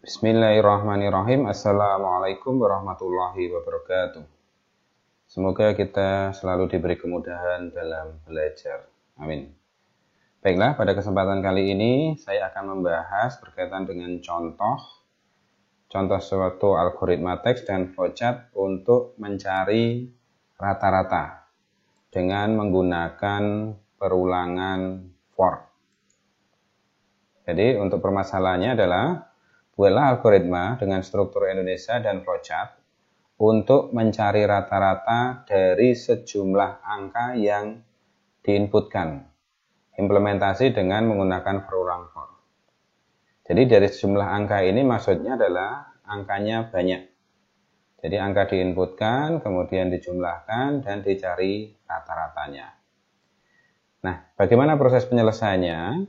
Bismillahirrahmanirrahim. Assalamualaikum warahmatullahi wabarakatuh. Semoga kita selalu diberi kemudahan dalam belajar. Amin. Baiklah, pada kesempatan kali ini saya akan membahas berkaitan dengan contoh suatu algoritma teks dan flowchart untuk mencari rata-rata dengan menggunakan perulangan for. Jadi untuk permasalahannya adalah buatlah algoritma dengan struktur Indonesia dan flowchart untuk mencari rata-rata dari sejumlah angka yang diinputkan. Implementasi dengan menggunakan perulang for. Jadi dari sejumlah angka ini maksudnya adalah angkanya banyak. Jadi angka diinputkan, kemudian dijumlahkan dan dicari rata-ratanya. Nah, bagaimana proses penyelesaiannya?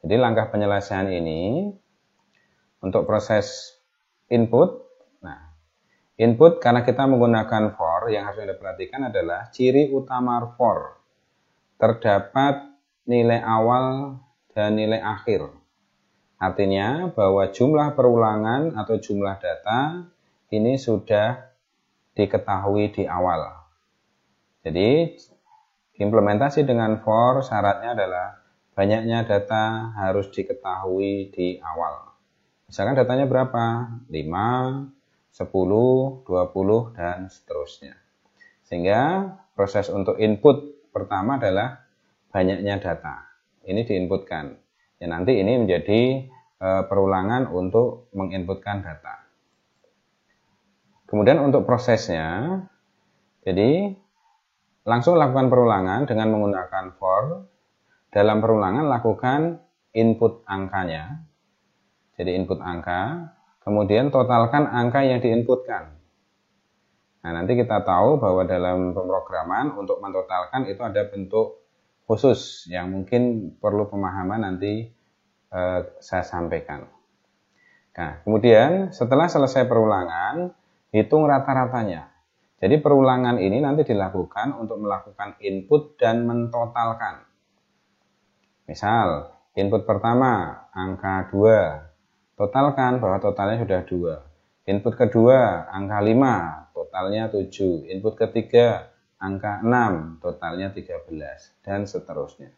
Jadi langkah penyelesaian ini untuk proses input, input karena kita menggunakan for, yang harus Anda perhatikan adalah ciri utama for. Terdapat nilai awal dan nilai akhir. Artinya bahwa jumlah perulangan atau jumlah data ini sudah diketahui di awal. Jadi implementasi dengan for syaratnya adalah banyaknya data harus diketahui di awal. Misalkan datanya berapa? 5, 10, 20, dan seterusnya. Sehingga proses untuk input pertama adalah banyaknya data. Ini diinputkan. Ya, nanti ini menjadi perulangan untuk menginputkan data. Kemudian untuk prosesnya, jadi langsung lakukan perulangan dengan menggunakan for. Dalam perulangan lakukan input angkanya. Jadi input angka, kemudian totalkan angka yang diinputkan. Nah, nanti kita tahu bahwa dalam pemrograman untuk mentotalkan itu ada bentuk khusus yang mungkin perlu pemahaman nanti saya sampaikan. Nah, kemudian setelah selesai perulangan, hitung rata-ratanya. Jadi perulangan ini nanti dilakukan untuk melakukan input dan mentotalkan. Misal, input pertama angka 2. Totalkan bahwa totalnya sudah 2. Input kedua, angka 5, totalnya 7. Input ketiga, angka 6, totalnya 13. Dan seterusnya.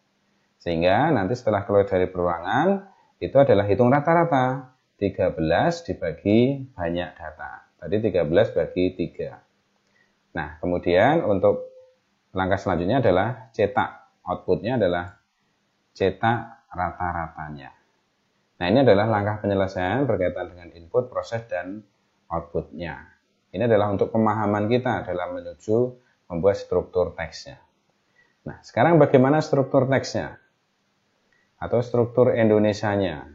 Sehingga nanti setelah keluar dari perulangan, itu adalah hitung rata-rata. 13 dibagi banyak data. Tadi 13 bagi 3. Nah, kemudian untuk langkah selanjutnya adalah cetak. Outputnya adalah cetak rata-ratanya. Nah, ini adalah langkah penyelesaian berkaitan dengan input, proses, dan outputnya. Ini adalah untuk pemahaman kita dalam menuju membuat struktur teksnya. Nah, sekarang bagaimana struktur teksnya? Atau struktur Indonesianya?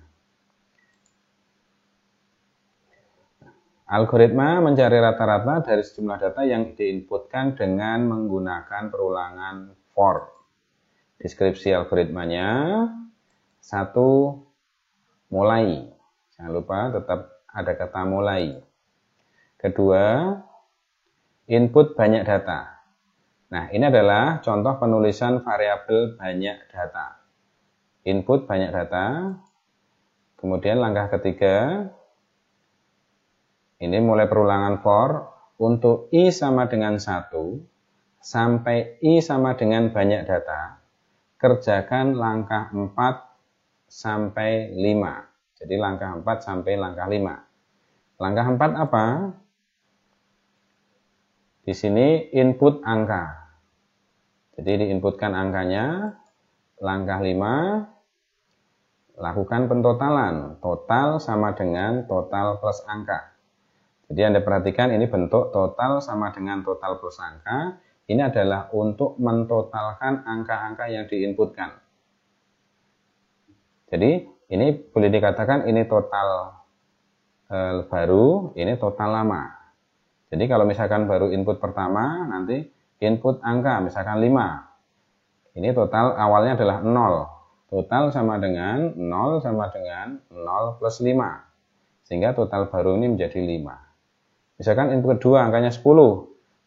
Algoritma mencari rata-rata dari sejumlah data yang diinputkan dengan menggunakan perulangan for. Deskripsi algoritmanya, 1. Mulai. Jangan lupa tetap ada kata mulai. Kedua, input banyak data. Nah, ini adalah contoh penulisan variabel banyak data. Input banyak data. Kemudian langkah ketiga, ini mulai perulangan for. Untuk I sama dengan 1 sampai I sama dengan banyak data, kerjakan langkah 4 sampai 5. Jadi langkah 4 sampai langkah 5. Langkah 4 apa? Di sini input angka. Jadi diinputkan angkanya. Langkah 5, lakukan pentotalan. Total sama dengan total plus angka. Jadi Anda perhatikan ini bentuk total sama dengan total plus angka. Ini adalah untuk mentotalkan angka-angka yang diinputkan. Jadi ini boleh dikatakan ini total baru, ini total lama. Jadi kalau misalkan baru input pertama, nanti input angka, misalkan 5. Ini total awalnya adalah 0. Total sama dengan 0 sama dengan 0 plus 5. Sehingga total baru ini menjadi 5. Misalkan input kedua angkanya 10.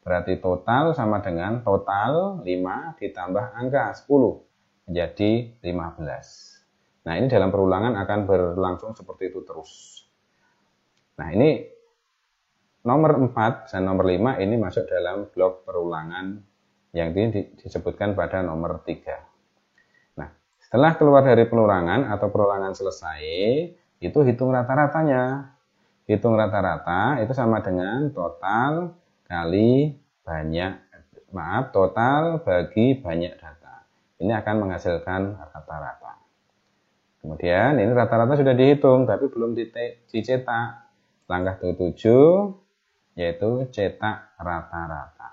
Berarti total sama dengan total 5 ditambah angka 10. Menjadi 15. Nah, ini dalam perulangan akan berlangsung seperti itu terus. Nah, ini nomor 4 dan nomor 5 ini masuk dalam blok perulangan yang disebutkan pada nomor 3. Nah, setelah keluar dari perulangan atau perulangan selesai, itu hitung rata-ratanya. Hitung rata-rata itu sama dengan total kali total bagi banyak data. Ini akan menghasilkan rata-rata. Kemudian ini rata-rata sudah dihitung, tapi belum dicetak. Langkah ke-7 yaitu cetak rata-rata.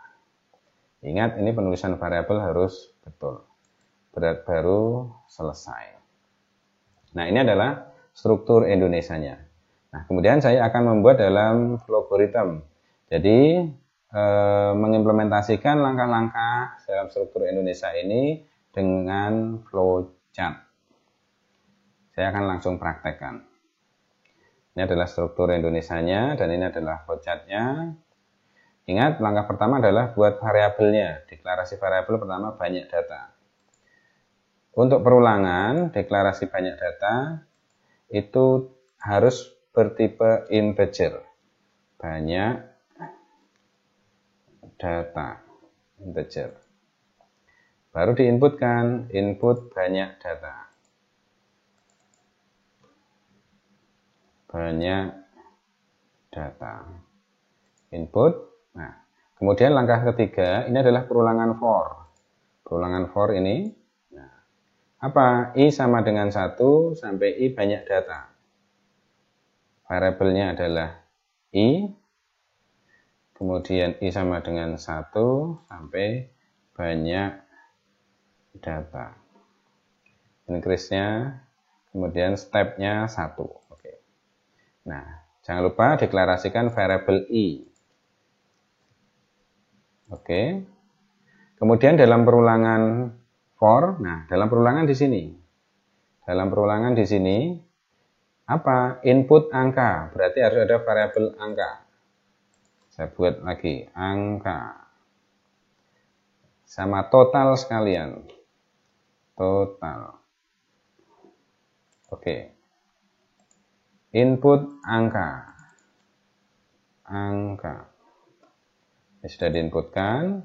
Ingat, ini penulisan variabel harus betul. Baru selesai. Nah, ini adalah struktur Indonesianya. Nah, kemudian saya akan membuat dalam logaritm. Jadi, mengimplementasikan langkah-langkah dalam struktur Indonesia ini dengan flowchart. Saya akan langsung praktekkan. Ini adalah struktur Indonesianya dan ini adalah flowchartnya. Ingat, langkah pertama adalah buat variabelnya. Deklarasi variabel pertama banyak data. Untuk perulangan, deklarasi banyak data itu harus bertipe integer. Banyak data, integer. Baru diinputkan, input banyak data. Banyak data. Input. Nah, kemudian langkah ketiga, ini adalah perulangan for. Perulangan for ini, nah, apa? I sama dengan 1 sampai I banyak data. Variabelnya adalah I, kemudian I sama dengan 1 sampai banyak data. Increase-nya, kemudian step-nya 1. Oke. Nah, jangan lupa deklarasikan variabel I. Oke. Kemudian dalam perulangan for, nah dalam perulangan di sini. Dalam perulangan di sini apa? Input angka, berarti harus ada variabel angka. Saya buat lagi, angka. Sama total sekalian. Total. Oke. Input angka. Angka. Ini sudah diinputkan.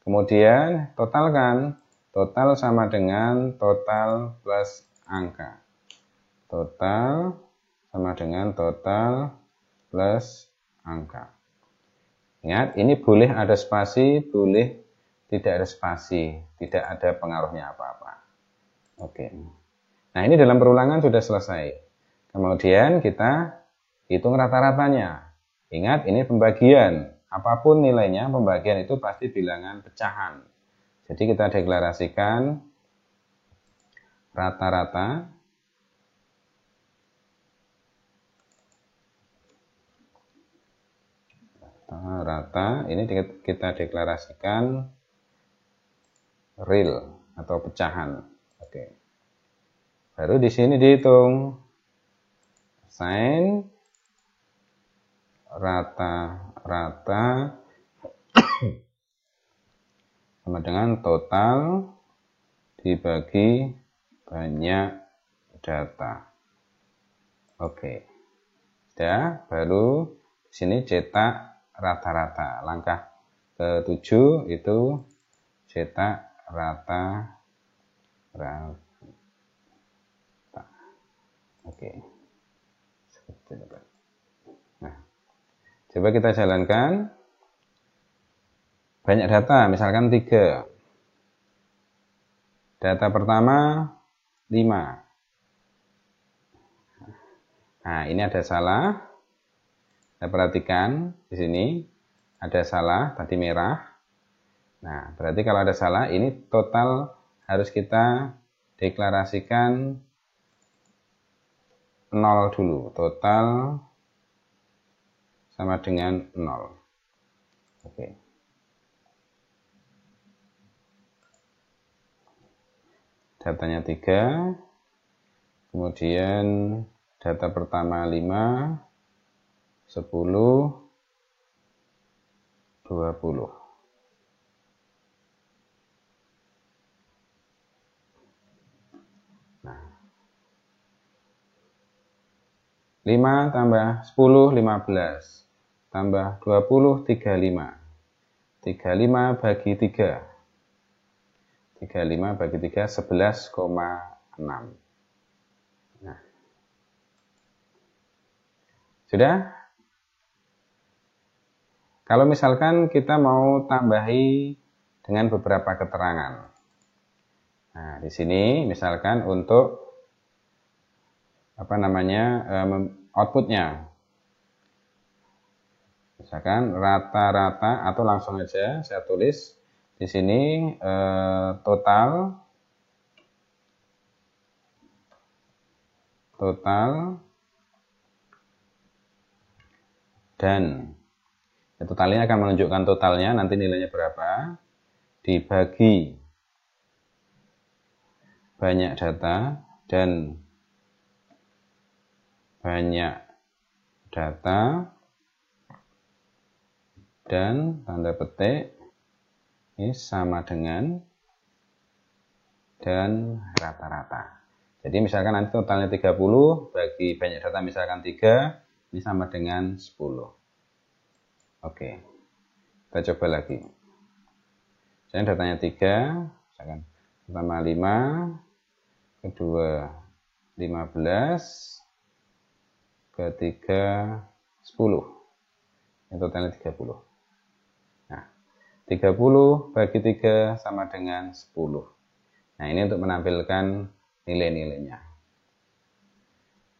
Kemudian totalkan. Total sama dengan total plus angka. Total sama dengan total plus angka. Ingat, ini boleh ada spasi, boleh tidak ada spasi. Tidak ada pengaruhnya apa-apa. Oke. Nah, ini dalam perulangan sudah selesai. Kemudian kita hitung rata-ratanya. Ingat, ini pembagian. Apapun nilainya, pembagian itu pasti bilangan pecahan. Jadi kita deklarasikan rata-rata. Rata, ini kita deklarasikan real atau pecahan. Oke. Baru di sini dihitung. Sin rata-rata sama dengan total dibagi banyak data. Oke. Sudah, baru di sini cetak rata-rata. Langkah ke-7 itu cetak rata-rata. Oke. Nah, coba kita jalankan. Banyak data, misalkan 3. Data pertama 5. Nah, ini ada salah. Saya perhatikan di sini ada salah, tadi merah. Nah, berarti kalau ada salah, ini total harus kita deklarasikan 0 dulu. Total sama dengan 0. Oke. Datanya 3. Kemudian data pertama 5, 10, 20. Nah, 5 tambah 10, 15. Tambah 20, 35. 35 bagi 3. 35 bagi 3, 11,6. Nah, sudah? Kalau misalkan kita mau tambahi dengan beberapa keterangan. Nah, di sini misalkan untuk outputnya. Misalkan rata-rata, atau langsung aja saya tulis di sini total dan totalnya akan menunjukkan totalnya, nanti nilainya berapa, dibagi banyak data dan banyak data dan tanda petik ini sama dengan dan rata-rata. Jadi misalkan nanti totalnya 30 bagi banyak data misalkan 3, ini sama dengan 10. Oke, kita coba lagi. Misalnya datanya 3, misalkan pertama 5, kedua 15, ketiga 10. Ini totalnya 30. Nah, 30 bagi 3 sama dengan 10. Nah, ini untuk menampilkan nilai-nilainya.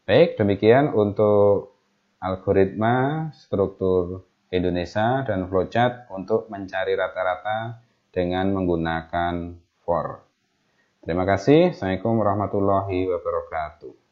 Baik, demikian untuk algoritma struktur Indonesia dan flowchart untuk mencari rata-rata dengan menggunakan for. Terima kasih. Assalamualaikum warahmatullahi wabarakatuh.